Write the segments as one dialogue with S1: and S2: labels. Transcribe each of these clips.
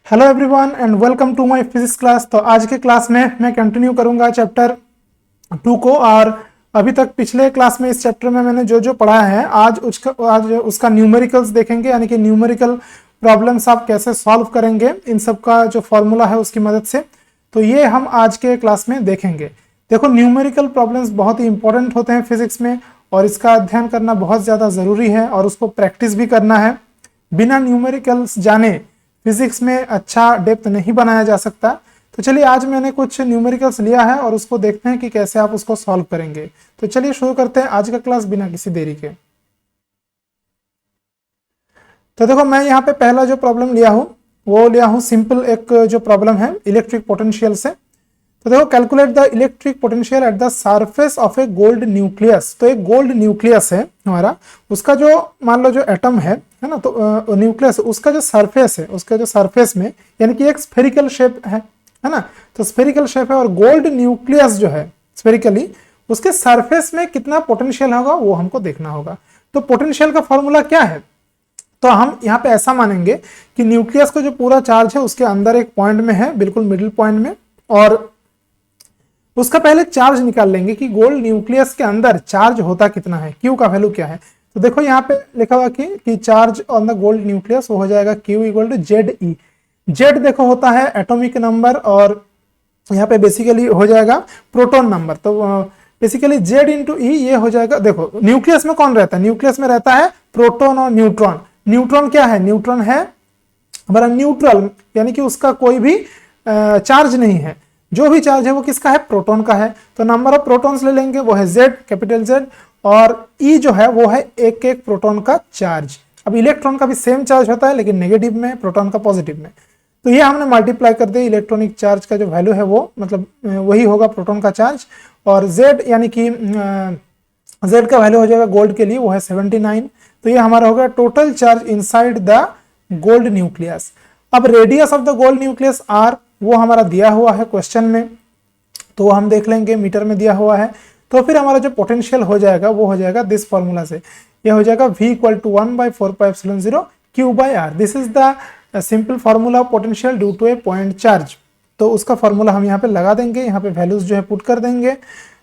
S1: Hello everyone and welcome to my physics class. तो आज के क्लास में मैं कंटिन्यू करूंगा चैप्टर 2 को। और अभी तक पिछले क्लास में इस चैप्टर में मैंने जो जो पढ़ा है आज उसका न्यूमेरिकल्स देखेंगे, यानी कि न्यूमेरिकल प्रॉब्लम्स आप कैसे सॉल्व करेंगे इन सब का जो फॉर्मूला है उसकी मदद से। तो ये हम आज के क्लास में देखेंगे। देखो, न्यूमेरिकल प्रॉब्लम्स बहुत ही इंपॉर्टेंट होते हैं फिजिक्स में और इसका अध्ययन करना बहुत ज़्यादा ज़रूरी है और उसको प्रैक्टिस भी करना है। बिना न्यूमेरिकल्स जाने फिजिक्स में अच्छा डेप्थ नहीं बनाया जा सकता। तो चलिए, आज मैंने कुछ न्यूमेरिकल्स लिया है और उसको देखते हैं कि कैसे आप उसको सॉल्व करेंगे। तो चलिए शुरू करते हैं आज का क्लास बिना किसी देरी के। तो देखो, मैं यहाँ पे पहला जो प्रॉब्लम लिया हूँ वो लिया हूँ सिंपल एक जो प्रॉब्लम है इलेक्ट्रिक पोटेंशियल से। तो देखो, calculate the electric potential at the surface of A gold nucleus. तो एक गोल्ड न्यूक्लियस है हमारा, उसका जो मान लो जो एटम है ना, तो न्यूक्लियस उसका जो सरफेस है, उसका जो सरफेस में यानी कि एक स्फेरिकल शेप है ना। तो स्फेरिकल शेप है और गोल्ड न्यूक्लियस जो है स्फेरिकली, उसके सरफेस में कितना पोटेंशियल होगा वो हमको देखना होगा। तो पोटेंशियल का फॉर्मूला क्या है? तो हम यहाँ पे ऐसा मानेंगे कि न्यूक्लियस का जो पूरा चार्ज है उसके अंदर एक पॉइंट में है, बिल्कुल मिडिल पॉइंट में, और उसका पहले चार्ज निकाल लेंगे कि गोल्ड न्यूक्लियस के अंदर चार्ज होता कितना है, क्यू का वैल्यू क्या है। तो देखो यहाँ पे लिखा हुआ कि charge on the gold nucleus वो हो जाएगा Q equal to Z E. Z देखो होता है एटॉमिक नंबर और यहाँ पे बेसिकली हो जाएगा प्रोटॉन नंबर। तो बेसिकली जेड इंटू ई ये हो जाएगा। देखो, न्यूक्लियस में कौन रहता है? न्यूक्लियस में रहता है प्रोटॉन और न्यूट्रॉन। न्यूट्रॉन क्या है? न्यूट्रॉन है हमारा न्यूट्रल, यानी कि उसका कोई भी चार्ज नहीं है। जो भी चार्ज है वो किसका है? प्रोटॉन का है। तो नंबर ऑफ प्रोटॉन्स ले लेंगे, वो है जेड, कैपिटल जेड, और ई जो है वो है एक एक प्रोटॉन का चार्ज। अब इलेक्ट्रॉन का भी सेम चार्ज होता है लेकिन नेगेटिव में, प्रोटॉन का पॉजिटिव में। तो ये हमने मल्टीप्लाई कर दिया, इलेक्ट्रॉनिक चार्ज का जो वैल्यू है वो मतलब वही होगा प्रोटॉन का चार्ज। और जेड यानी कि जेड का वैल्यू हो जाएगा गोल्ड के लिए, वो है 79। तो ये हमारा होगा total charge inside the gold nucleus. अब radius of the gold nucleus R वो हमारा दिया हुआ है क्वेश्चन में, तो हम देख लेंगे मीटर में दिया हुआ है। तो फिर हमारा जो पोटेंशियल हो जाएगा वो हो जाएगा दिस फॉर्मूला से, ये हो जाएगा v equal to 1/4πε0 q/r। This is the simple formula of potential due to a point charge. तो उसका फॉर्मूला हम यहाँ पे लगा देंगे, यहाँ पे वैल्यूज जो है पुट कर देंगे।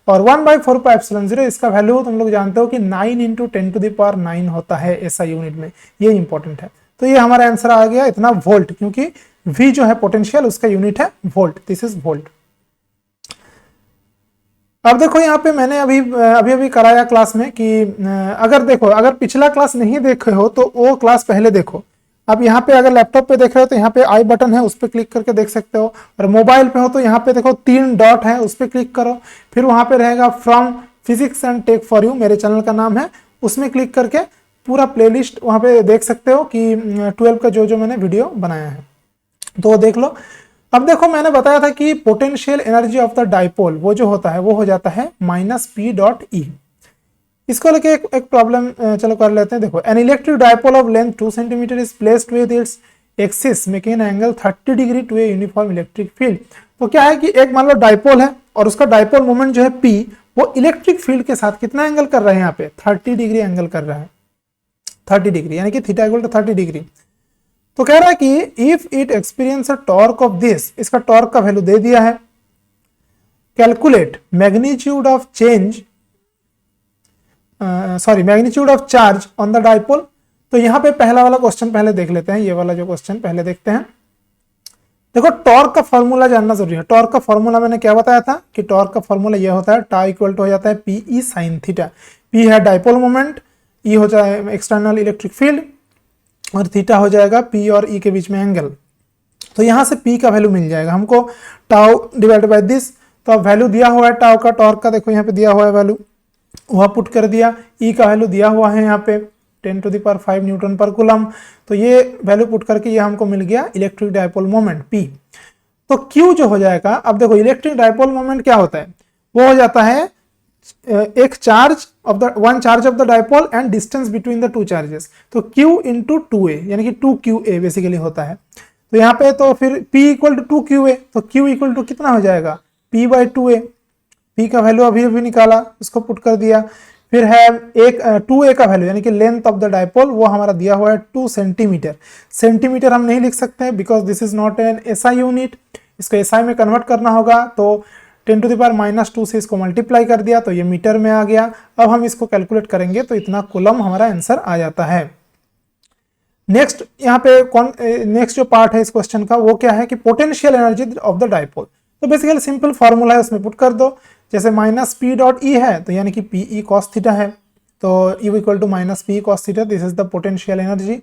S1: और 1/4πε0 इसका वैल्यू तुम लोग जानते हो कि 9 × 10⁹ होता है ऐसा यूनिट में, ये इंपॉर्टेंट है। तो ये हमारा आंसर आ गया इतना वोल्ट, क्योंकि V जो है पोटेंशियल उसका यूनिट है वोल्ट, दिस इज वोल्ट। अब देखो यहाँ पे मैंने अभी कराया क्लास में कि अगर देखो, अगर पिछला क्लास नहीं देखे हो तो वो क्लास पहले देखो। अब यहाँ पे अगर लैपटॉप पे देख रहे हो तो यहाँ पे आई बटन है, उस पर क्लिक करके देख सकते हो। और मोबाइल पे हो तो यहाँ पे देखो 3 डॉट है, उस पर क्लिक करो। फिर वहां पे रहेगा from physics and tech for you, मेरे चैनल का नाम है, उसमें क्लिक करके पूरा प्लेलिस्ट वहां पे देख सकते हो कि 12 का जो जो मैंने वीडियो बनाया है, तो देख लो। अब देखो, मैंने बताया था कि potential energy of the dipole वो जो होता है वो हो जाता है -p.e। इसको लेके एक प्रॉब्लम चलो कर लेते हैं। देखो, an electric dipole of length 2 centimetre is placed with its axis making an angle 30 degree to a uniform electric field. तो क्या है कि एक मान लो डाइपोल है और उसका डाइपोल मोमेंट जो है p, वो इलेक्ट्रिक फील्ड के साथ कितना एंगल कर रहा है? यहाँ पे 30 डिग्री एंगल कर रहा है, 30 डिग्री, यानी कि थीटा इक्वल टू 30 डिग्री। तो कह रहा है कि if it experience a torque of this, इसका टॉर्क का वैल्यू दे दिया है। Calculate magnitude of change magnitude of charge on the dipole. तो यहां पे पहला वाला क्वेश्चन पहले देख लेते हैं, ये वाला जो क्वेश्चन पहले देखते हैं। देखो, टॉर्क का फॉर्मूला जानना जरूरी है। टॉर्क का फॉर्मूला मैंने क्या बताया था कि टॉर्क का फॉर्मूला ये होता है टाउ इक्वल टू हो जाता है पी साइन थीटा। पी है डाइपोल मोमेंट, ई हो जाए एक्सटर्नल इलेक्ट्रिक फील्ड, और थीटा हो जाएगा पी और ई के बीच में एंगल। तो यहां से पी का वैल्यू मिल जाएगा हमको, टाउ डिवाइड बाय दिस। तो अब वैल्यू दिया हुआ है टाउ का, टॉर्क का देखो यहाँ पे दिया हुआ है वैल्यू, वह पुट कर दिया। ई का वैल्यू दिया हुआ है यहाँ पे 10⁵ न्यूटन पर कूलम। तो ये वैल्यू पुट करके ये हमको मिल गया इलेक्ट्रिक डाइपोल मोमेंट पी। तो क्यू जो हो जाएगा, अब देखो इलेक्ट्रिक डाइपोल मोमेंट क्या होता है, वो हो जाता है एक charge of the one charge of the dipole and distance between the two charges. तो Q इंटू 2a यानी कि 2QA बेसिकली होता है। तो यहाँ पे तो फिर P इक्वल टू 2QA, तो Q इक्वल टू कितना हो जाएगा? P/2a। P का वैल्यू अभी निकाला, उसको पुट कर दिया। फिर है एक 2a का वैल्यू यानी कि लेंथ ऑफ द डायपोल वो हमारा दिया हुआ है 2 सेंटीमीटर। सेंटीमीटर हम नहीं लिख सकते हैं because this is not an SI unit, इसको एसआई में कन्वर्ट करना होगा। तो 10⁻⁻² से इसको मल्टीप्लाई कर दिया तो ये मीटर में आ गया। अब हम इसको कैलकुलेट करेंगे तो इतना कूलम हमारा आंसर आ जाता है। नेक्स्ट यहाँ पे नेक्स्ट जो पार्ट है इस क्वेश्चन का वो क्या है कि potential energy of the dipole. तो बेसिकली सिंपल फॉर्मूला है, उसमें पुट कर दो। जैसे माइनस पी डॉट ई है तो यानी कि पी ई कॉस थीटा है, तो U equal to minus P cos theta, this is the potential energy.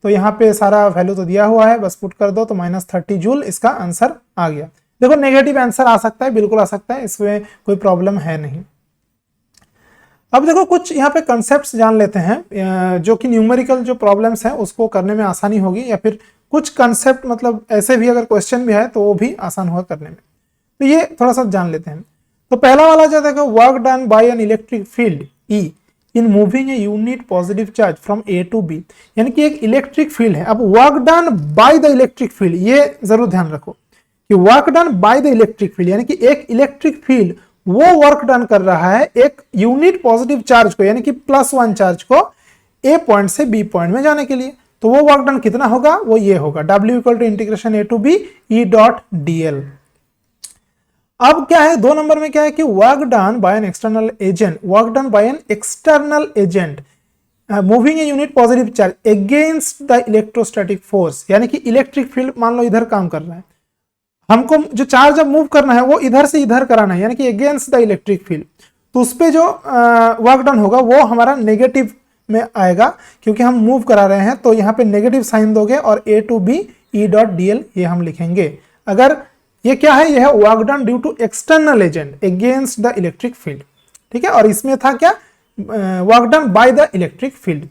S1: तो यहाँ पे सारा वैल्यू तो दिया हुआ है, बस पुट कर दो तो -30 जूल इसका आंसर आ गया। देखो नेगेटिव आंसर आ सकता है, बिल्कुल आ सकता है, इसमें कोई प्रॉब्लम है नहीं। अब देखो कुछ यहाँ पे कंसेप्ट्स जान लेते हैं जो कि न्यूमेरिकल जो प्रॉब्लम्स हैं उसको करने में आसानी होगी, या फिर कुछ कंसेप्ट मतलब ऐसे भी अगर क्वेश्चन भी है तो वो भी आसान होगा करने में। तो ये थोड़ा सा जान लेते हैं। तो पहला वाला जो देखो work done by an electric field E in moving a unit positive charge from A to B, यानी कि एक इलेक्ट्रिक फील्ड है। अब work done by the electric field, ये जरूर ध्यान रखो कि work done by the electric field यानी कि एक इलेक्ट्रिक फील्ड वो वर्क डन कर रहा है एक यूनिट पॉजिटिव चार्ज को यानी कि +1 चार्ज को ए पॉइंट से बी पॉइंट में जाने के लिए। तो वो वर्क डन कितना होगा, वो ये होगा W = integration A to B E.dl। अब क्या है 2 नंबर में क्या है कि work done by an external agent, work done by an external agent moving a unit positive charge against the electrostatic force, यानी कि इलेक्ट्रिक फील्ड मान लो इधर काम कर रहा है, हमको जो चार्ज अब मूव करना है वो इधर से इधर कराना है यानी कि अगेंस्ट द इलेक्ट्रिक फील्ड। तो उस पे जो वर्क डन होगा वो हमारा नेगेटिव में आएगा क्योंकि हम मूव करा रहे हैं। तो यहाँ पे नेगेटिव साइन दोगे और A to B E.dl ये हम लिखेंगे। अगर ये क्या है, यह है work done due to external agent against the electric field, ठीक है। और इसमें था क्या, work done by the electric field.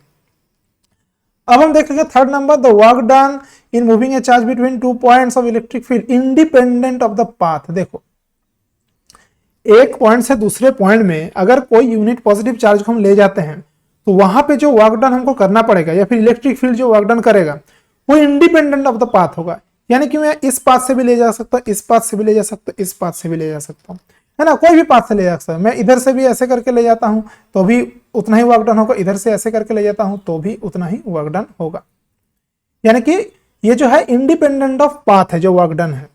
S1: अब हम देख लेंगे 3rd number, the work done in moving a charge between 2 points of electric field independent of the path. देखो एक पॉइंट से दूसरे पॉइंट में अगर कोई यूनिट पॉजिटिव चार्ज को हम ले जाते हैं तो वहां पे जो वर्क डन हमको करना पड़ेगा या फिर इलेक्ट्रिक फील्ड जो वर्क डन करेगा वो इंडिपेंडेंट ऑफ द पाथ होगा। यानी कि मैं इस पाथ से भी ले जा सकता हूँ, इस पाथ से भी ले जा सकता हूँ, इस पाथ से भी ले जा सकता हूँ, है ना, कोई भी पाथ से ले जा सकता हूँ। मैं इधर से भी ऐसे करके ले जाता हूँ तो भी उतना ही वर्क डन होगा, इधर से ऐसे करके ले जाता हूँ तो भी उतना ही वर्क डन होगा। यानी कि ये जो है इंडिपेंडेंट ऑफ पाथ है जो वर्क डन है।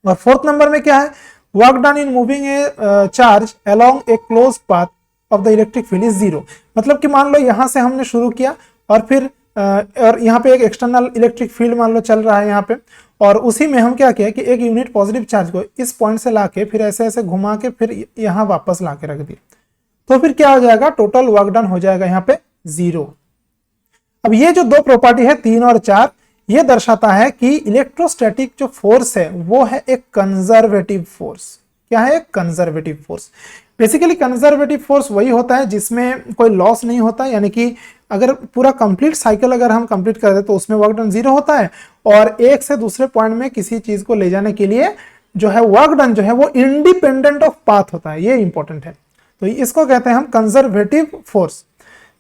S1: और 4th नंबर में क्या है, work done in moving a charge along A close path of the electric field is 0। मतलब कि मान लो यहां से हमने शुरू किया और फिर और यहाँ पे एक एक्सटर्नल इलेक्ट्रिक फील्ड मान लो चल रहा है यहाँ पे, और उसी में हम क्या किया कि एक यूनिट पॉजिटिव चार्ज को इस पॉइंट से लाके फिर ऐसे ऐसे घुमा के फिर यहाँ वापस लाके रख दिया, तो फिर क्या हो जाएगा, टोटल वर्क डन हो जाएगा यहाँ पे 0। अब ये जो 2 प्रॉपर्टी है 3 और 4, ये दर्शाता है कि इलेक्ट्रोस्टैटिक जो फोर्स है वो है एक कंजर्वेटिव फोर्स। क्या है, एक conservative force. Basically conservative force वही होता है जिसमें कोई लॉस नहीं होता, यानी कि अगर पूरा कंप्लीट साइकिल अगर हम कंप्लीट कर दे तो उसमें वर्क डन 0 होता है, और एक से दूसरे पॉइंट में किसी चीज को ले जाने के लिए जो है वर्क डन जो है वो इंडिपेंडेंट ऑफ पाथ होता है। ये इंपॉर्टेंट है। तो इसको कहते हैं हम कंजर्वेटिव फोर्स,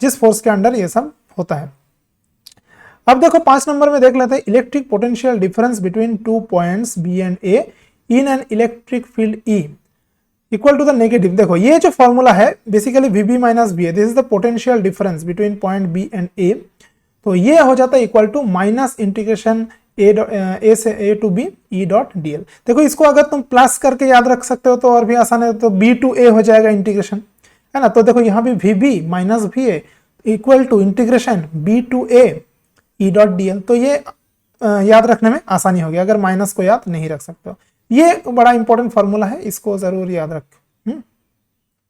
S1: जिस फोर्स के अंडर ये सब होता है। अब देखो 5 नंबर में देख लेते हैं, electric potential difference between 2 points B and A in an electric field E equal to the negative. देखो ये जो फॉर्मूला है बेसिकली VB माइनस B है, this is the potential difference between point B and A। तो ये हो जाता है equal to minus integration A से A to B E.dl। देखो इसको अगर तुम प्लस करके याद रख सकते हो तो और भी आसान है, तो B to A हो जाएगा इंटीग्रेशन, है ना। तो देखो यहाँ भी VB minus VA equal to integration B to A E.dl। तो ये याद रखने में आसानी होगी अगर माइनस को याद नहीं रख सकते हो। ये बड़ा इंपॉर्टेंट फॉर्मूला है, इसको जरूर याद रख,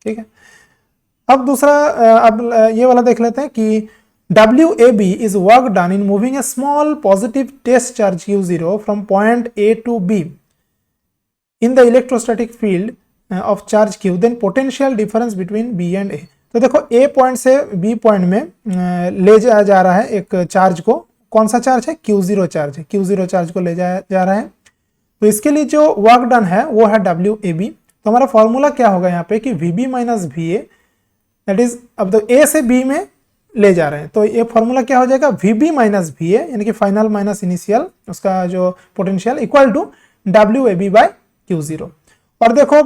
S1: ठीक है। अब दूसरा अब ये वाला देख लेते हैं कि WAB is work done in moving a small positive test charge Q0 from point A to B in the electrostatic field of charge Q, then potential difference between B and A। तो देखो A point से B point में ले जाया जा रहा है एक चार्ज को, कौन सा चार्ज है, Q0 चार्ज है, Q0 चार्ज को ले जाया जा रहा है। तो इसके लिए जो वर्क डन है वो है WAB। तो हमारा फॉर्मूला क्या होगा यहाँ पे कि VB minus VA, that is अब तो A से B में ले जा रहे हैं, तो ये फॉर्मूला क्या हो जाएगा, VB माइनस VA यानी कि फाइनल माइनस इनिशियल उसका जो potential equal to WAB by Q0। और देखो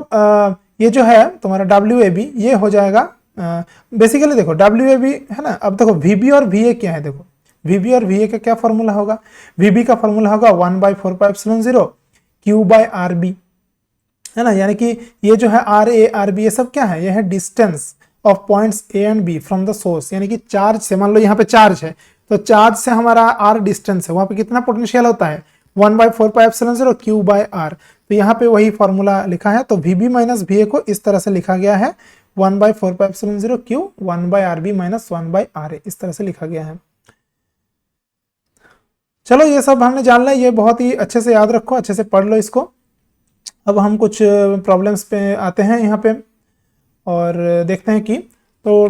S1: ये जो है तुम्हारा WAB ये हो जाएगा बेसिकली देखो डब्ल्यू ए बी है ना। अब देखो वी बी और वी ए क्या है, देखो वी बी और वी ए का क्या फॉर्मूला होगा, वी बी का फॉर्मूला होगा 1/4πε0 क्यू बाय आर बी, है ना। यानी कि ये जो है आर ए आर बी ये सब क्या है, ये है distance of points A and B from the source. यानी कि चार्ज से, मान लो यहाँ पे चार्ज है तो चार्ज से हमारा आर डिस्टेंस है, वहां पे कितना पोटेंशियल होता है 1/4πε0 क्यू बाय आर। तो यहाँ पे वही फॉर्मूला लिखा है। तो V B minus V A को इस तरह से लिखा गया है 1/4πε0 क्यू 1/RB माइनस 1/RA, इस तरह से लिखा गया है। चलो ये सब हमने जान लिया, ये बहुत ही अच्छे से याद रखो, अच्छे से पढ़ लो इसको। अब हम कुछ प्रॉब्लम्स पे आते हैं यहाँ पे और देखते हैं कि, तो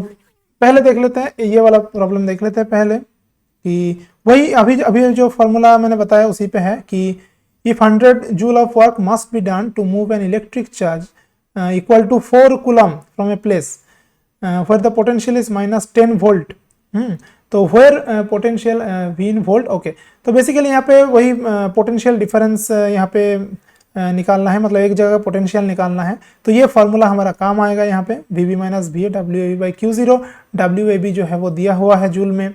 S1: पहले देख लेते हैं ये वाला प्रॉब्लम देख लेते हैं पहले, कि वही अभी जो फॉर्मूला मैंने बताया उसी पे है कि if 100 joule of work must be done to move an electric charge equal to 4 coulomb from a place where the potential is minus 10 volt, तो where potential V in volt, okay. तो basically यहाँ पे वही potential difference यहाँ पे निकालना है, मतलब एक जगह पोटेंशियल निकालना है। तो ये फार्मूला हमारा काम आएगा यहाँ पे, V B minus V A W A B by Q zero. W A B जो है वो दिया हुआ है जूल में,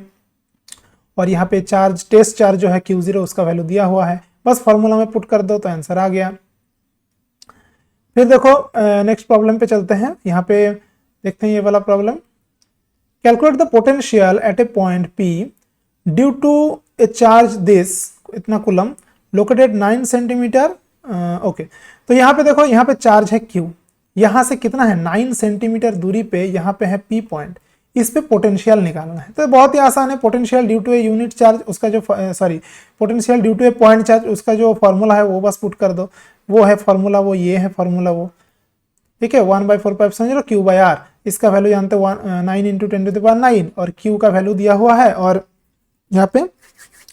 S1: और यहाँ पे चार्ज टेस्ट चार्ज जो है क्यू जीरो उसका वैल्यू दिया हुआ है, बस फार्मूला में पुट कर दो तो आंसर आ गया। फिर देखो नेक्स्ट प्रॉब्लम पे चलते हैं, यहाँ पे देखते हैं ये वाला problem. Calculate the potential at a point P due to a charge this, इतना कूलम, लोकेटेड 9 सेंटीमीटर, ओके। तो यहाँ पे देखो, यहाँ पे चार्ज है Q, यहाँ से कितना है 9 सेंटीमीटर दूरी पे, यहाँ पे है P पॉइंट, इस पे पोटेंशियल निकालना है। तो बहुत ही आसान है, potential due to a unit charge उसका जो potential due to a point charge उसका जो फॉर्मूला है वो बस पुट कर दो, वो है फॉर्मूला, वो ये है फॉर्मूला वो, ठीक है। 1/4πε0 क्यू बाय आर, इसका वैल्यू जानते 9 × 10⁹ और क्यू का वैल्यू दिया हुआ है। और यहाँ पे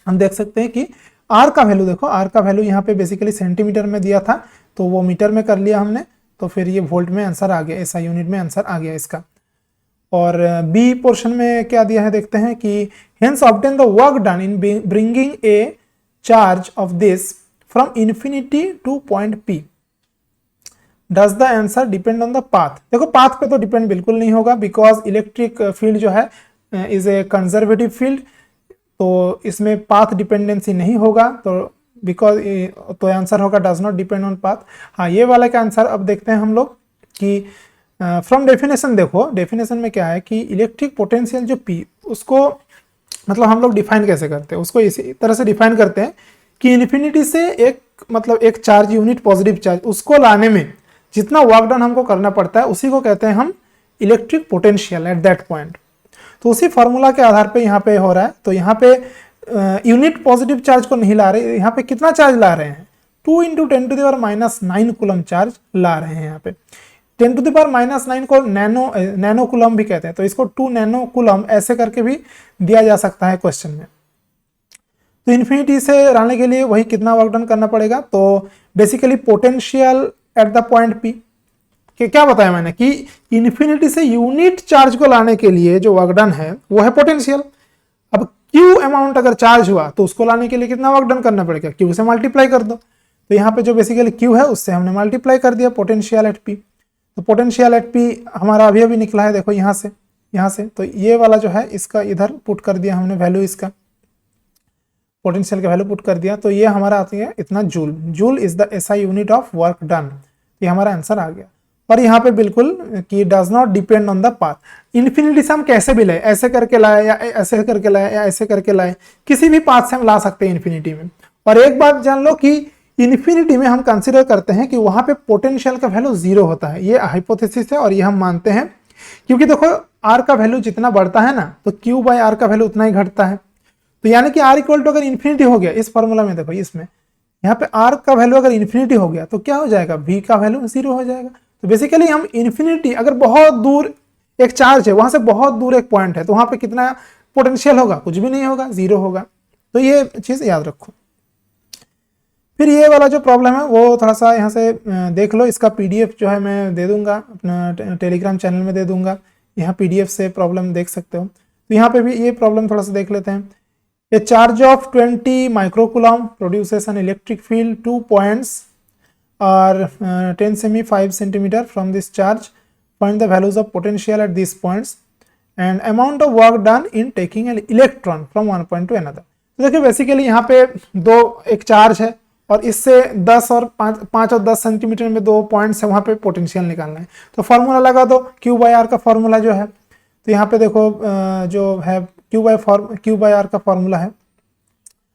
S1: हम देख सकते हैं कि आर का वैल्यू देखो, आर का वैल्यू यहाँ पे बेसिकली सेंटीमीटर में दिया था, तो वो मीटर में कर लिया हमने, तो फिर ये वोल्ट में आंसर आ गया, एसआई यूनिट में आंसर आ गया इसका। और बी पोर्शन में क्या दिया है देखते हैं कि hence obtain the work done in bringing a charge of this from infinity two point P, does the answer depend on the path. देखो पाथ पे तो डिपेंड बिल्कुल नहीं होगा, बिकॉज इलेक्ट्रिक फील्ड जो है इज ए कंजर्वेटिव फील्ड, तो इसमें पाथ डिपेंडेंसी नहीं होगा, तो बिकॉज तो आंसर होगा does not depend on path. हाँ, ये वाला का आंसर अब देखते हैं हम लोग कि फ्रॉम डेफिनेशन, देखो डेफिनेशन में क्या है कि इलेक्ट्रिक पोटेंशियल जो P, उसको मतलब हम लोग डिफाइन कैसे करते हैं, उसको इसी तरह से डिफाइन करते हैं कि इन्फिनिटी से एक चार्ज यूनिट पॉजिटिव चार्ज, उसको लाने में जितना वर्क डन हमको करना पड़ता है उसी को कहते हैं हम electric potential at that point. तो उसी फॉर्मूला के आधार पे यहाँ पे हो रहा है। तो यहाँ पे यूनिट पॉजिटिव चार्ज को नहीं ला रहे, यहाँ पे कितना चार्ज ला रहे हैं 2 × 10⁻⁹ कूलम चार्ज ला रहे हैं। यहाँ पे 10⁻⁹ को नैनो कूलम भी कहते हैं, तो इसको 2 नैनो कूलम ऐसे करके भी दिया जा सकता है क्वेश्चन में। तो इन्फिनिटी से लाने के लिए वही कितना वर्क डन करना पड़ेगा, तो basically potential at the point P कि क्या बताया मैंने कि इन्फिनिटी से यूनिट चार्ज को लाने के लिए जो वर्क डन है वो है पोटेंशियल। अब Q अमाउंट अगर चार्ज हुआ तो उसको लाने के लिए कितना वर्क डन करना पड़ेगा, Q से मल्टीप्लाई कर दो। तो यहाँ पे जो बेसिकली Q है उससे हमने मल्टीप्लाई कर दिया पोटेंशियल एट P। तो पोटेंशियल एट P हमारा अभी निकला है, देखो यहाँ से तो ये वाला जो है इसका इधर पुट कर दिया हमने वैल्यू, इसका पोटेंशियल का वैल्यू पुट कर दिया, तो ये हमारा आती है इतना joule. Joule is the SI unit of work done, ये हमारा आंसर आ गया। और यहाँ पे बिल्कुल कि does not depend on the path. Infinity से हम कैसे भी लाए, ऐसे करके लाए या ऐसे करके लाए या ऐसे करके लाए, किसी भी पाथ से हम ला सकते हैं इन्फिनिटी में। और एक बात जान लो कि इन्फिनिटी में हम कंसिडर करते हैं कि वहां पे पोटेंशियल का वैल्यू 0 होता है, ये हाइपोथेसिस है और ये हम मानते हैं, क्योंकि देखो आर का वैल्यू जितना बढ़ता है ना तो क्यू बाय आर का वैल्यू उतना ही घटता है। तो यानी कि आर इक्वल टू अगर इन्फिनिटी हो गया, इस फॉर्मूला में देखो इसमें यहाँ पे आर का वैल्यू अगर इन्फिनिटी हो गया तो क्या हो जाएगा, वी का वैल्यू 0 हो जाएगा। तो बेसिकली हम इन्फिनिटी, अगर बहुत दूर एक चार्ज है, वहां से बहुत दूर एक पॉइंट है, तो वहां पे कितना पोटेंशियल होगा, कुछ भी नहीं होगा, 0 होगा। तो ये चीज याद रखो। फिर ये वाला जो प्रॉब्लम है वो थोड़ा सा यहाँ से देख लो, इसका पीडीएफ जो है मैं दे दूंगा अपना टेलीग्राम चैनल में दे दूंगा, यहाँ पीडीएफ से प्रॉब्लम देख सकते हो। तो यहाँ पे भी ये प्रॉब्लम थोड़ा सा देख लेते हैं। A charge of 20 microcoulomb produces an electric field. 2 points are 10 semi 5 centimeter from this charge. Find the values of potential at this points and amount of work done in taking an electron from one point two another. तो देखिए basically यहाँ पे एक charge है और इससे 10 और 5 और 10 सेंटीमीटर में 2 पॉइंट्स है, वहाँ पे पोटेंशियल निकालना है। तो फॉर्मूला लगा दो, Q/R का फॉर्मूला जो है, तो यहाँ पे देखो जो है Q/R का फॉर्मूला है।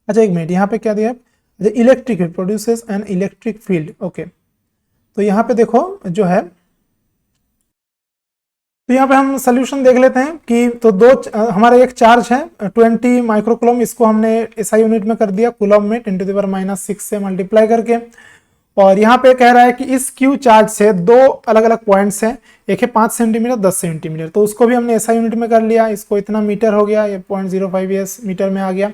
S1: अच्छा एक मिनट, यहाँ पे क्या दिया है, electric field produces N electric field. Okay, तो यहाँ पे देखो जो है, तो यहाँ पे हम सोल्यूशन देख लेते हैं कि तो हमारा एक चार्ज है 20 माइक्रोकूलम, इसको हमने SI यूनिट में कर दिया कूलम में 10⁻⁻6 से मल्टीप्लाई करके। और यहाँ पे कह रहा है कि इस Q चार्ज से 2 अलग अलग पॉइंट्स हैं, एक है 5 सेंटीमीटर 10 सेंटीमीटर, तो उसको भी हमने SI यूनिट में कर लिया। इसको इतना मीटर हो गया, ये 0.05 मीटर में आ गया।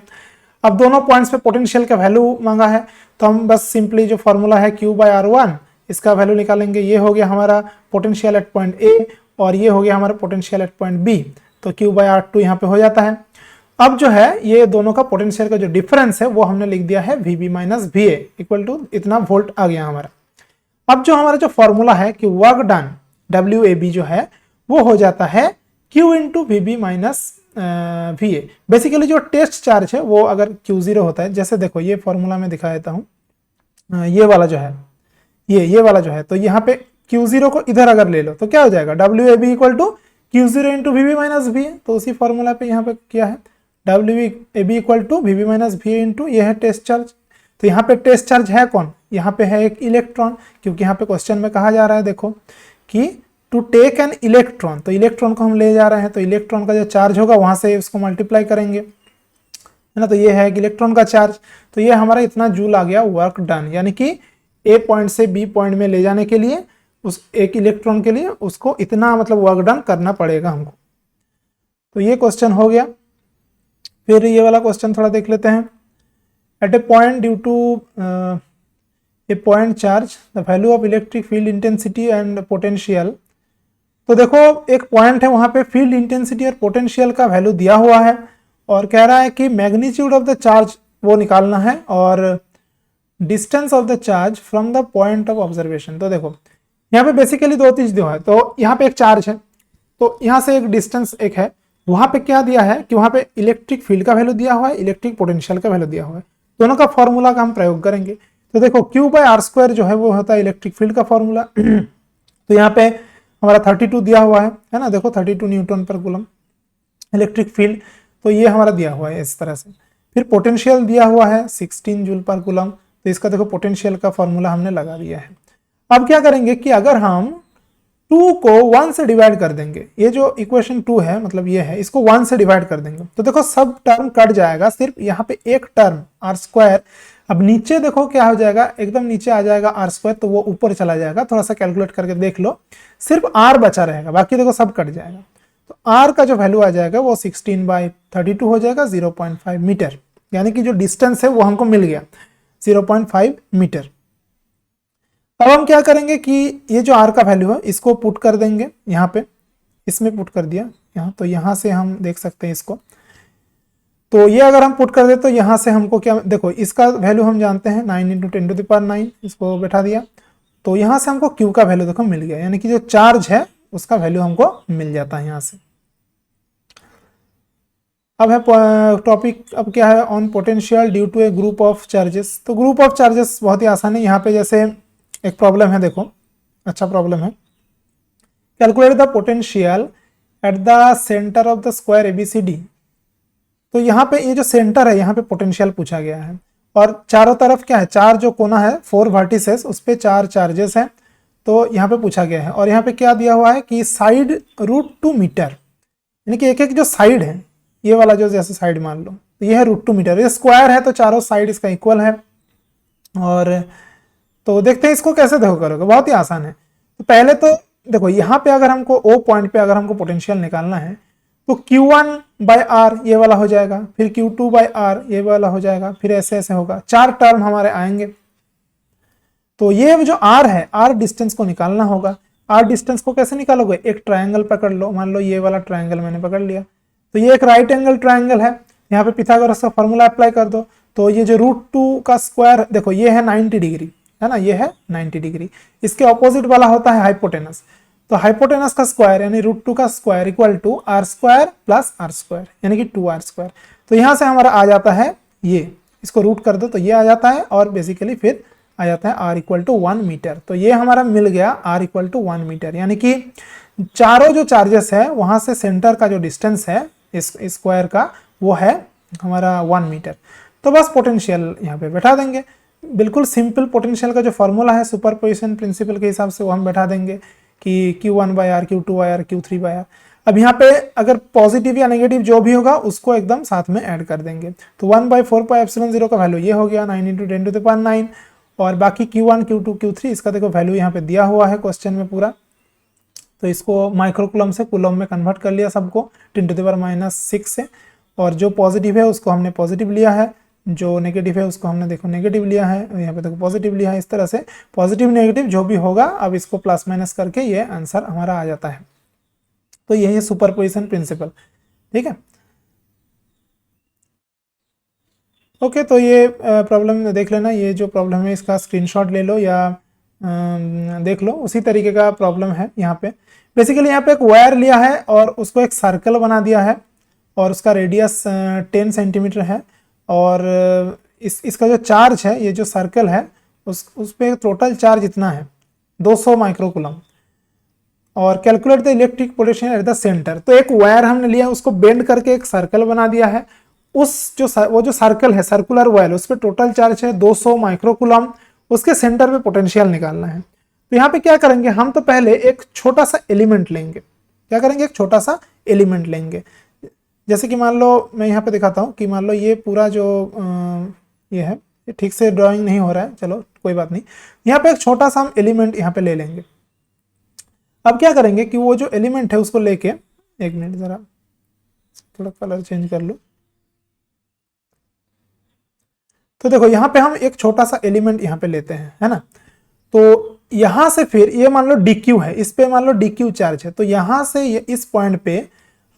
S1: अब दोनों पॉइंट्स पे पोटेंशियल का वैल्यू मांगा है, तो हम बस सिंपली जो फॉर्मूला है Q/R1 इसका वैल्यू निकालेंगे। ये हो गया हमारा पोटेंशियल एट पॉइंट A और ये हो गया हमारा पोटेंशियल एट पॉइंट B, तो Q/R2 यहाँ पे हो जाता है। अब जो है ये दोनों का पोटेंशियल का जो डिफरेंस है वो हमने लिख दिया है VB minus VA equal to इतना वोल्ट आ गया हमारा। अब जो हमारा जो फॉर्मूला है कि वर्क डन WAB जो है वो हो जाता है Q into VB minus VA। Basically जो टेस्ट चार्ज है वो अगर Q0 होता है, जैसे देखो ये फॉर्मूला में दिखा देता हूँ, ये वाला जो है, ये वाला जो है, तो यहाँ पे Q0 को इधर अगर ले लो तो क्या हो जाएगा, WAB equal to Q0 into VB minus VA। तो उसी फॉर्मूला पे यहाँ पे क्या है, WAB equal to VB minus VA into ये है टेस्ट चार्ज। तो यहाँ पे टेस्ट चार्ज है कौन, यहाँ पे है एक इलेक्ट्रॉन, क्योंकि यहाँ पे क्वेश्चन में कहा जा रहा है देखो कि टू टेक एन इलेक्ट्रॉन, तो इलेक्ट्रॉन को हम ले जा रहे हैं, तो इलेक्ट्रॉन का जो चार्ज होगा वहां से उसको मल्टीप्लाई करेंगे, है ना। तो ये है इलेक्ट्रॉन का चार्ज, तो ये हमारा इतना जूल आ गया वर्क डन, यानी कि A पॉइंट से B पॉइंट में ले जाने के लिए उस एक इलेक्ट्रॉन के लिए उसको इतना मतलब वर्क डन करना पड़ेगा हमको। तो ये क्वेश्चन हो गया। फिर ये वाला क्वेश्चन थोड़ा देख लेते हैं। At a point due to a point charge the value of electric field intensity and potential. तो देखो एक पॉइंट है, वहां पे फील्ड इंटेंसिटी और पोटेंशियल का वैल्यू दिया हुआ है और कह रहा है कि मैग्नीट्यूड ऑफ द चार्ज वो निकालना है और distance of the charge from the point of observation. तो देखो यहाँ पे बेसिकली 2 चीज दिया है, तो यहाँ पे एक चार्ज है, तो यहाँ से एक डिस्टेंस एक है, वहां पे क्या दिया है कि वहां पे इलेक्ट्रिक फील्ड का वैल्यू दिया हुआ है, इलेक्ट्रिक पोटेंशियल का वैल्यू दिया हुआ है, दोनों का फॉर्मूला का हम प्रयोग करेंगे। तो देखो Q/R² जो है वो होता है इलेक्ट्रिक फील्ड का फॉर्मूला। तो यहाँ पे हमारा 32 दिया हुआ है ना, देखो 32 न्यूटन पर कूलम इलेक्ट्रिक फील्ड, तो ये हमारा दिया हुआ है इस तरह से। फिर पोटेंशियल दिया हुआ है 16 जूल पर कूलम, तो इसका देखो पोटेंशियल का फॉर्मूला हमने लगा दिया है। अब क्या करेंगे कि अगर हम 2 को 1 से डिवाइड कर देंगे, ये जो इक्वेशन 2 है मतलब ये है, इसको 1 से डिवाइड कर देंगे तो देखो सब टर्म कट जाएगा, सिर्फ यहाँ पे एक टर्म R²। अब नीचे देखो क्या हो जाएगा, एकदम नीचे आ जाएगा R², तो वो ऊपर चला जाएगा, थोड़ा सा कैलकुलेट करके देख लो, सिर्फ R बचा रहेगा, बाकी देखो सब कट जाएगा। तो R का जो वैल्यू आ जाएगा वो 16/32 हो जाएगा, 0.5 मीटर, यानी कि जो डिस्टेंस है वो हमको मिल गया 0.5 मीटर। अब हम क्या करेंगे कि ये जो R का वैल्यू है इसको पुट कर देंगे यहाँ पे, इसमें पुट कर दिया यहाँ, तो यहाँ से हम देख सकते हैं इसको। तो ये अगर हम पुट कर दे तो यहाँ से हमको क्या, देखो इसका वैल्यू हम जानते हैं 9 × 10⁹, इसको बैठा दिया, तो यहाँ से हमको Q का वैल्यू देखो मिल गया, यानी कि जो चार्ज है उसका वैल्यू हमको मिल जाता है यहाँ से। अब है टॉपिक, अब क्या है, on potential due to a group of charges. तो ग्रुप ऑफ चार्जेस बहुत ही आसान है, यहाँ पे जैसे एक प्रॉब्लम है, देखो अच्छा प्रॉब्लम है, calculate the potential at the centre of the square ABCD। तो यहाँ पे ये जो सेंटर है यहाँ पे पोटेंशियल पूछा गया है और चारों तरफ क्या है, 4 जो कोना है 4 वर्टिसेस, उस पे 4 चार्जेस हैं, तो यहाँ पे पूछा गया है। और यहाँ पे क्या दिया हुआ है कि साइड √2 मीटर, यानी कि एक एक जो साइड है, ये वाला जो जैसे साइड मान लो, तो ये है √2 मीटर, ये स्क्वायर है तो चारों साइड इसका इक्वल है। और तो देखते हैं इसको कैसे देखो करोगे, बहुत ही आसान है। तो पहले तो देखो यहाँ पे अगर हमको O पॉइंट पे अगर हमको पोटेंशियल निकालना है तो Q1/R ये वाला हो जाएगा, फिर Q2/R ये वाला हो जाएगा, फिर ऐसे ऐसे होगा, 4 टर्म हमारे आएंगे। तो ये जो R है, R डिस्टेंस को निकालना होगा। R डिस्टेंस को कैसे निकालोगे, एक ट्रायंगल पकड़ लो, मान लो ये वाला ट्रायंगल मैंने पकड़ लिया, तो ये एक राइट एंगल ट्रायंगल है, यहाँ पे पिथागोरस का फॉर्मूला अप्लाई कर दो। तो ये जो √2 का स्क्वायर देखो ये है 90 डिग्री, है ना, ये है 90 डिग्री, इसके ऑपोजिट वाला होता है हाइपोटेनस। तो हाइपोटेनस का स्क्वायर यानी √2 का square equal to r square plus r square यानी कि 2r स्क्वायर। तो यहाँ से हमारा आ जाता है ये, इसको रूट कर दो तो ये आ जाता है और बेसिकली फिर आ जाता है r इक्वल टू 1 मीटर। तो ये हमारा मिल गया r इक्वल टू 1 मीटर, यानी कि चारों जो चार्जेस है वहां से सेंटर का जो डिस्टेंस है इस स्क्वायर का वो है हमारा 1 मीटर। तो बस पोटेंशियल यहाँ पे बैठा देंगे, बिल्कुल सिंपल पोटेंशियल का जो फॉर्मूला है सुपरपोजिशन प्रिंसिपल के हिसाब से वो हम बैठा देंगे कि Q1/R, Q2/R, Q3/R। अब यहाँ पे अगर पॉजिटिव या नेगेटिव जो भी होगा उसको एकदम साथ में ऐड कर देंगे। तो 1/4πε0 का वैल्यू ये हो गया 9 × 10⁹ और बाकी Q1, Q2, Q3 इसका देखो वैल्यू यहाँ पे दिया हुआ है क्वेश्चन में पूरा। तो इसको माइक्रोकुलम से कुलम में कन्वर्ट कर लिया सबको 10⁻⁻6 से, और जो पॉजिटिव है उसको हमने पॉजिटिव लिया है, जो नेगेटिव है उसको हमने देखो नेगेटिव लिया है, यहाँ पे देखो पॉजिटिव लिया है। इस तरह से पॉजिटिव नेगेटिव जो भी होगा अब इसको प्लस माइनस करके ये आंसर हमारा आ जाता है। तो यही है सुपरपोजिशन प्रिंसिपल, ठीक है। ओके, तो ये प्रॉब्लम देख लेना, ये जो प्रॉब्लम है इसका स्क्रीनशॉट ले लो या देख लो, उसी तरीके का प्रॉब्लम है यहाँ पे। बेसिकली यहाँ पे एक वायर लिया है और उसको एक सर्कल बना दिया है और उसका रेडियस 10 सेंटीमीटर है, और इसका जो चार्ज है ये जो सर्कल है उस पे टोटल चार्ज इतना है 200 माइक्रोकुलम, और calculate the electric potential at the centre. तो एक वायर हमने लिया, उसको बेंड करके एक सर्कल बना दिया है, वो जो सर्कल है सर्कुलर वायर उस पर टोटल चार्ज है 200 माइक्रोकुलम, उसके सेंटर पे पोटेंशियल निकालना है। तो यहाँ पे क्या करेंगे हम, तो पहले एक छोटा सा एलिमेंट लेंगे। क्या करेंगे, एक छोटा सा एलिमेंट लेंगे। जैसे कि मान लो मैं यहाँ पे दिखाता हूँ कि मान लो ये पूरा जो ये है, ये ठीक से ड्राइंग नहीं हो रहा है, चलो कोई बात नहीं। यहाँ पे एक छोटा सा हम एलिमेंट यहाँ पे ले लेंगे। अब क्या करेंगे कि वो जो एलिमेंट है उसको लेके, एक मिनट जरा थोड़ा कलर चेंज कर लो। तो देखो यहाँ पे हम एक छोटा सा एलिमेंट यहाँ पे लेते हैं, है ना। तो यहाँ से फिर ये मान लो dq है, इस पे मान लो dq चार्ज है, तो यहाँ से ये इस पॉइंट पे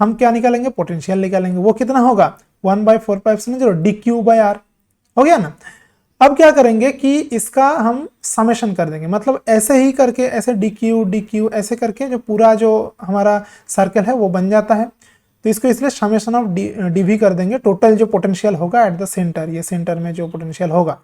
S1: हम क्या निकालेंगे, पोटेंशियल निकालेंगे। वो कितना होगा 1/4πε0 dq/r, हो गया ना। अब क्या करेंगे कि इसका हम समेशन कर देंगे, मतलब ऐसे ही करके ऐसे dq ऐसे करके जो पूरा जो हमारा सर्कल है वो बन जाता है। तो इसको इसलिए समेशन ऑफ dv कर देंगे, टोटल जो पोटेंशियल होगा एट द सेंटर, ये सेंटर में जो पोटेंशियल होगा।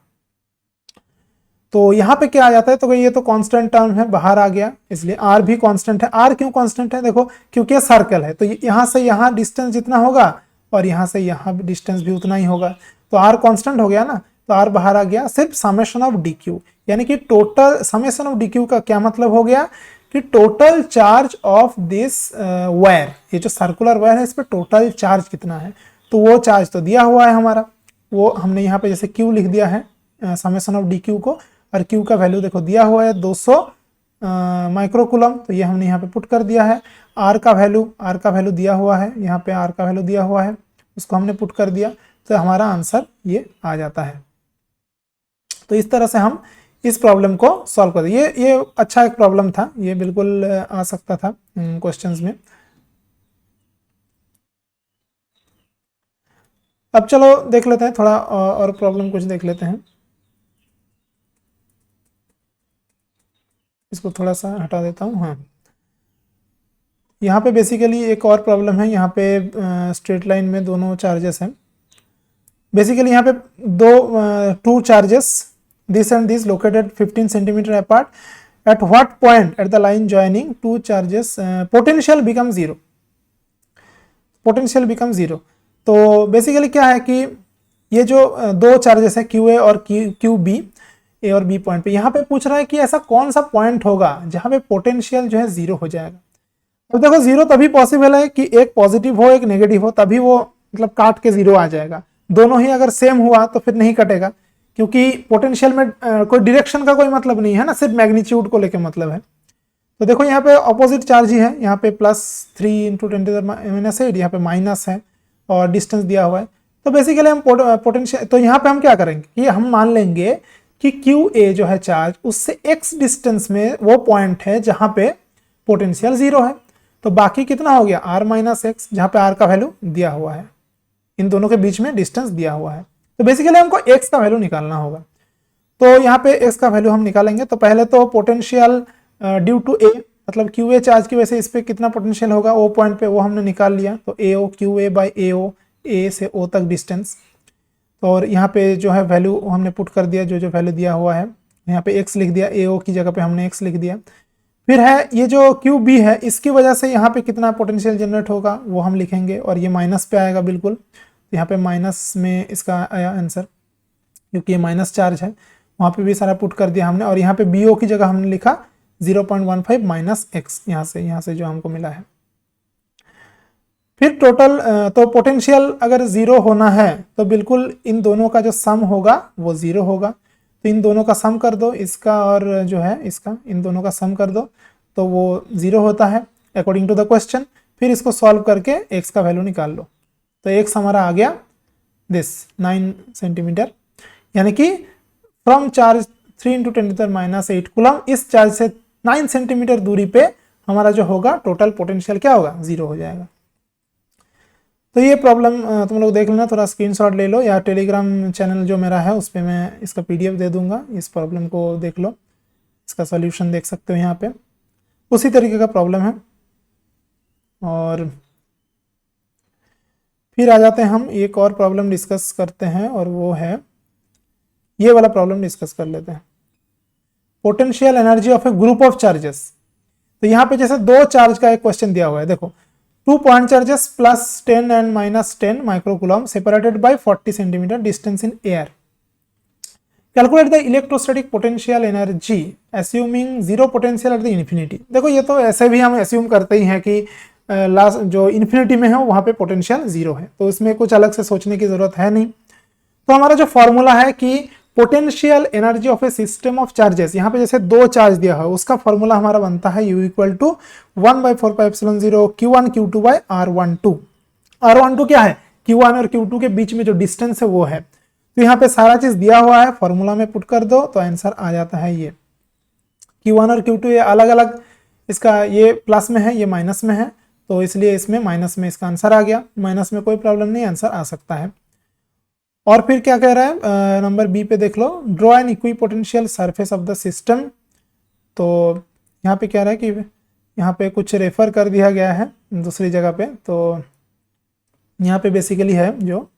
S1: तो यहाँ पे क्या आ जाता है, तो ये तो कांस्टेंट टर्म है, बाहर आ गया, इसलिए r भी कांस्टेंट है। r क्यों कांस्टेंट है, देखो क्योंकि ये सर्कल है, तो यहाँ से यहाँ डिस्टेंस जितना होगा और यहाँ से यहाँ डिस्टेंस भी उतना ही होगा, तो r कांस्टेंट हो गया ना, तो r बाहर आ गया। सिर्फ समेशन ऑफ dq, यानी कि टोटल समेशन ऑफ dq का क्या मतलब हो गया कि total charge of this wire, ये जो सर्कुलर वायर है इस पर टोटल चार्ज कितना है। तो वो चार्ज तो दिया हुआ है हमारा, वो हमने यहाँ पे जैसे q लिख दिया है समेशन ऑफ dq को, और q का वैल्यू देखो दिया हुआ है 200 माइक्रोकुलम, तो ये हमने यहाँ पे पुट कर दिया है। r का वैल्यू दिया हुआ है, यहाँ पे r का वैल्यू दिया हुआ है, उसको हमने पुट कर दिया, तो हमारा आंसर ये आ जाता है। तो इस तरह से हम इस प्रॉब्लम को सॉल्व कर दिए। ये अच्छा एक प्रॉब्लम था, ये बिल्कुल आ सकता था क्वेश्चंस में। अब चलो देख लेते हैं थोड़ा और प्रॉब्लम कुछ देख लेते हैं। इसको थोड़ा सा हटा देता हूँ। हाँ, यहाँ पे बेसिकली एक और प्रॉब्लम है, यहाँ पे स्ट्रेट लाइन में दोनों चार्जेस हैं। बेसिकली यहाँ पे two charges this and this located 15 centimeter apart. At what point at the line joining two charges potential becomes zero? Potential becomes zero. तो बेसिकली क्या है कि ये जो दो चार्जेस है QA और QB, A और B पॉइंट पे, यहाँ पे पूछ रहा है कि ऐसा कौन सा पॉइंट होगा जहाँ पे पोटेंशियल जो है जीरो हो जाएगा। तो देखो जीरो तभी पॉसिबल है कि एक पॉजिटिव हो एक नेगेटिव हो, तभी वो मतलब काट के जीरो आ जाएगा। दोनों ही अगर सेम हुआ तो फिर नहीं कटेगा, क्योंकि पोटेंशियल में कोई डायरेक्शन का कोई मतलब नहीं है ना, सिर्फ मैग्नीट्यूड को लेके मतलब है। तो देखो यहाँ पे ऑपोजिट चार्ज ही है, यहाँ पे +3 × 10⁻⁸, यहाँ पे माइनस है और डिस्टेंस दिया हुआ है। तो बेसिकली हम पोटेंशियल, तो यहाँ पे हम क्या करेंगे कि हम मान लेंगे कि QA जो है चार्ज, उससे x डिस्टेंस में वो पॉइंट है जहाँ पे पोटेंशियल जीरो है। तो बाकी कितना हो गया r-x, जहाँ पे r का वैल्यू दिया हुआ है, इन दोनों के बीच में डिस्टेंस दिया हुआ है। तो बेसिकली हमको x का वैल्यू निकालना होगा। तो यहाँ पे x का वैल्यू हम निकालेंगे। तो पहले तो पोटेंशियल ड्यू टू a, मतलब क्यू ए चार्ज की वजह से इस पर कितना पोटेंशियल होगा ओ पॉइंट पे, वो हमने निकाल लिया। तो ए ओ क्यू ए बाई ए ओ, ए से ओ तक डिस्टेंस। और यहाँ पे जो है वैल्यू हमने पुट कर दिया, जो जो वैल्यू दिया हुआ है। यहाँ पे x लिख दिया, ए ओ की जगह पे हमने x लिख दिया। फिर है ये जो क्यू बी है, इसकी वजह से यहाँ पे कितना पोटेंशियल जनरेट होगा वो हम लिखेंगे, और ये माइनस पे आएगा बिल्कुल। तो यहाँ पे माइनस में इसका आया आंसर, क्योंकि ये माइनस चार्ज है। वहाँ पे भी सारा पुट कर दिया हमने, और यहाँ पे बी ओ की जगह हमने लिखा 0.15 माइनस एक्स, यहाँ से जो हमको मिला है। फिर टोटल तो पोटेंशियल अगर जीरो होना है तो बिल्कुल इन दोनों का जो सम होगा वो जीरो होगा। तो इन दोनों का सम कर दो, इसका और जो है इसका, इन दोनों का सम कर दो तो वो जीरो होता है अकॉर्डिंग टू द क्वेश्चन। फिर इसको सॉल्व करके एक्स का वैल्यू निकाल लो। तो एक्स हमारा आ गया दिस 9 सेंटीमीटर, यानी कि फ्रॉम चार्ज 3 × 10⁻�8 कूलम, इस चार्ज से 9 सेंटीमीटर दूरी पे हमारा जो होगा टोटल पोटेंशियल क्या होगा, जीरो हो जाएगा। तो ये प्रॉब्लम तुम लोग देख लेना, थोड़ा स्क्रीनशॉट ले लो, या टेलीग्राम चैनल जो मेरा है उस पर मैं इसका PDF दे दूंगा, इस प्रॉब्लम को देख लो, इसका सॉल्यूशन देख सकते हो यहाँ पे। उसी तरीके का प्रॉब्लम है। और फिर आ जाते हैं हम एक और प्रॉब्लम डिस्कस करते हैं, और वो है ये वाला प्रॉब्लम डिस्कस कर लेते हैं, potential energy of A group of charges. तो यहाँ पे जैसे दो चार्ज का एक क्वेश्चन दिया हुआ है, देखो 2 point charges plus 10 and minus 10 microcoulomb separated by 40 centimeter distance in air. Calculate the electrostatic potential energy assuming zero potential at the infinity. देखो ये तो ऐसे भी हम assume करते ही हैं कि लास्ट जो इन्फिनिटी में है वहाँ पे पोटेंशियल जीरो है, तो इसमें कुछ अलग से सोचने की जरूरत है नहीं। तो हमारा जो फॉर्मूला है कि potential energy of A system of charges, यहाँ पे जैसे दो चार्ज दिया है उसका फॉर्मूला हमारा बनता है U = 1/4πε0 Q1 Q2 by R12। R12 क्या है, Q1 और Q2 के बीच में जो डिस्टेंस है वो है। तो यहाँ पे सारा चीज दिया हुआ है, फॉर्मूला में पुट कर दो तो आंसर आ जाता है ये। Q1 और Q2 ये अलग अलग, इसका ये प्लस में है ये माइनस में है, तो इसलिए इसमें माइनस में इसका आंसर आ गया। माइनस में कोई प्रॉब्लम नहीं, आंसर आ सकता है। और फिर क्या कह रहा है, नंबर बी पे देख लो, draw an equipotential surface of the system. तो यहाँ पे कह रहा है कि यहाँ पे कुछ रेफर कर दिया गया है दूसरी जगह पे, तो यहाँ पे बेसिकली है जो,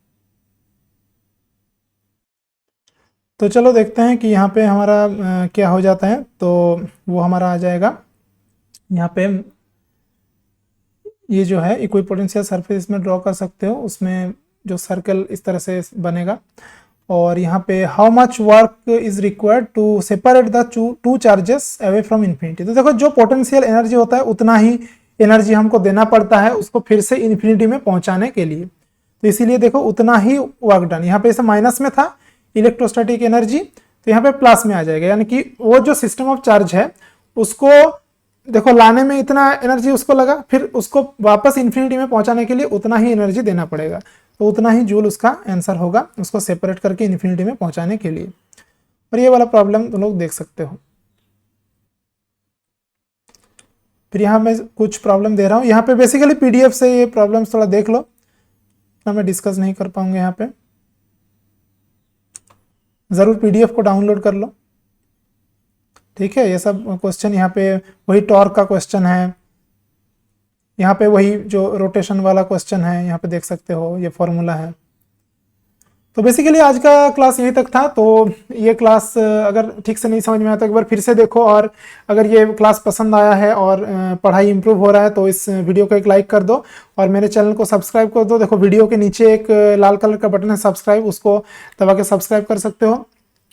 S1: तो चलो देखते हैं कि यहाँ पे हमारा क्या हो जाता है। तो वो हमारा आ जाएगा यहाँ पे, ये जो है इक्विपोटेंशियल सरफेस इसमें ड्रॉ कर सकते हो, उसमें जो सर्कल इस तरह से बनेगा। और यहाँ पे how much work is required to separate the two charges away from infinity. तो देखो जो पोटेंशियल एनर्जी होता है उतना ही एनर्जी हमको देना पड़ता है उसको फिर से इन्फिनिटी में पहुंचाने के लिए। तो इसीलिए देखो उतना ही वर्क डन, यहाँ पे इसे माइनस में था इलेक्ट्रोस्टैटिक एनर्जी, तो यहाँ पे प्लस में आ जाएगा, यानी कि वो जो सिस्टम ऑफ चार्ज है उसको देखो लाने में इतना एनर्जी उसको लगा, फिर उसको वापस इन्फिनिटी में पहुंचाने के लिए उतना ही एनर्जी देना पड़ेगा, तो उतना ही जूल उसका आंसर होगा उसको सेपरेट करके इन्फिनिटी में पहुंचाने के लिए। और ये वाला प्रॉब्लम तुम लोग देख सकते हो। फिर यहाँ मैं कुछ प्रॉब्लम दे रहा हूँ, यहाँ पे बेसिकली PDF से ये प्रॉब्लम्स थोड़ा देख लो ना, मैं डिस्कस नहीं कर पाऊंगा यहाँ पे, जरूर PDF को डाउनलोड कर लो, ठीक है। ये सब क्वेश्चन यहाँ पे वही टॉर्क का क्वेश्चन है, यहाँ पे वही जो रोटेशन वाला क्वेश्चन है, यहाँ पे देख सकते हो ये फॉर्मूला है। तो बेसिकली आज का क्लास यहीं तक था। तो ये क्लास अगर ठीक से नहीं समझ में आया तो एक बार फिर से देखो, और अगर ये क्लास पसंद आया है और पढ़ाई इंप्रूव हो रहा है तो इस वीडियो को एक लाइक कर दो और मेरे चैनल को सब्सक्राइब कर दो। देखो वीडियो के नीचे एक लाल कलर का बटन है सब्सक्राइब, उसको दबा के सब्सक्राइब कर सकते हो,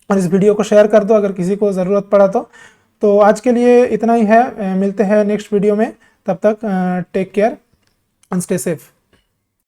S1: और इस वीडियो को शेयर कर दो अगर किसी को ज़रूरत पड़ा तो आज के लिए इतना ही है, मिलते हैं नेक्स्ट वीडियो में, तब तक take care and stay safe.